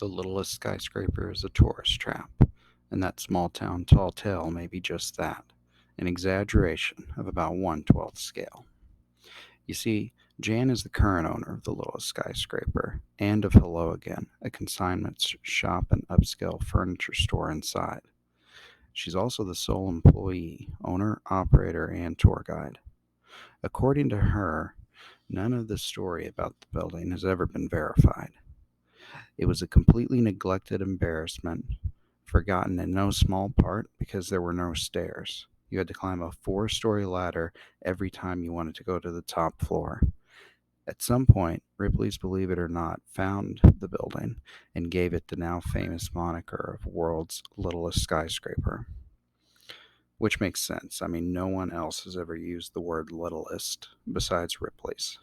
The littlest skyscraper is a tourist trap, and that small town tall tale may be just that, an exaggeration of about 1/12th scale. You see, Jan is the current owner of the littlest skyscraper and of Hello Again, a consignment shop and upscale furniture store inside. She's also the sole employee, owner, operator, and tour guide. According to her, none of the story about the building has ever been verified. It was a completely neglected embarrassment, forgotten in no small part because there were no stairs. You had to climb a 4-story ladder every time you wanted to go to the top floor. At some point, Ripley's Believe It or Not found the building and gave it the now famous moniker of world's littlest skyscraper, which makes sense. I mean, no one else has ever used the word littlest besides Ripley's.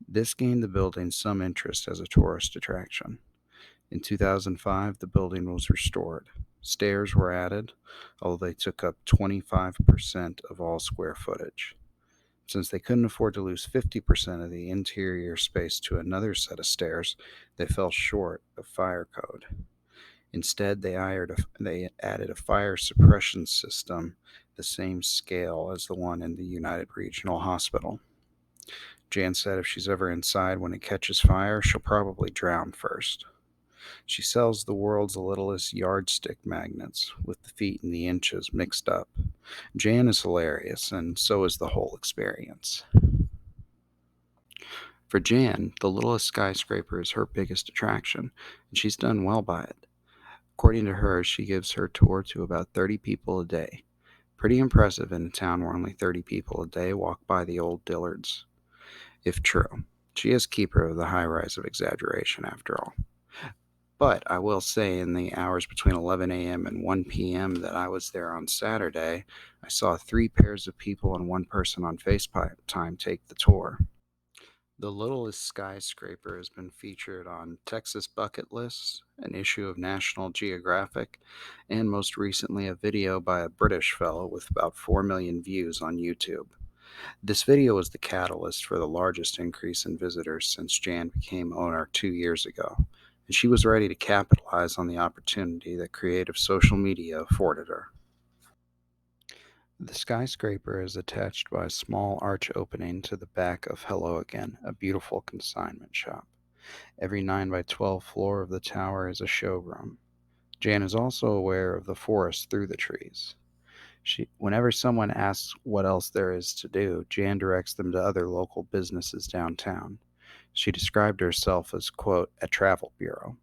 This gained the building some interest as a tourist attraction. In 2005, the building was restored. Stairs were added, although they took up 25% of all square footage. Since they couldn't afford to lose 50% of the interior space to another set of stairs, they fell short of fire code. Instead, they added a fire suppression system the same scale as the one in the United Regional Hospital. Jan said if she's ever inside when it catches fire, she'll probably drown first. She sells the world's littlest yardstick magnets, with the feet and the inches mixed up. Jan is hilarious, and so is the whole experience. For Jan, the littlest skyscraper is her biggest attraction, and she's done well by it. According to her, she gives her tour to about 30 people a day. Pretty impressive in a town where only 30 people a day walk by the old Dillards. If true, she is keeper of the high rise of exaggeration, after all. But I will say, in the hours between 11 a.m. and 1 p.m. that I was there on Saturday, I saw 3 pairs of people and one person on FaceTime take the tour. The Littlest Skyscraper has been featured on Texas Bucket Lists, an issue of National Geographic, and most recently a video by a British fellow with about 4 million views on YouTube. This video was the catalyst for the largest increase in visitors since Jan became owner 2 years ago, and she was ready to capitalize on the opportunity that creative social media afforded her. The skyscraper is attached by a small arch opening to the back of Hello Again, a beautiful consignment shop. Every 9 by 12 floor of the tower is a showroom. Jan is also aware of the forest through the trees. Whenever someone asks what else there is to do, Jan directs them to other local businesses downtown. She described herself as, quote, a travel bureau.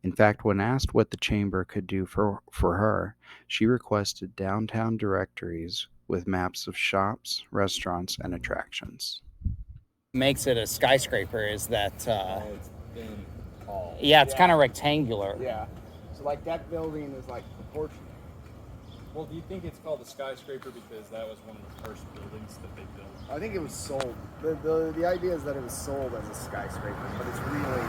In fact, when asked what the chamber could do for her, she requested downtown directories with maps of shops, restaurants, and attractions. Makes it a skyscraper is that, It's been tall. yeah, it's kind of rectangular. Yeah. So like that building is like proportional. Well, do you think it's called a skyscraper because that was one of the first buildings that they built? I think it was sold. The idea is that it was sold as a skyscraper, but it's really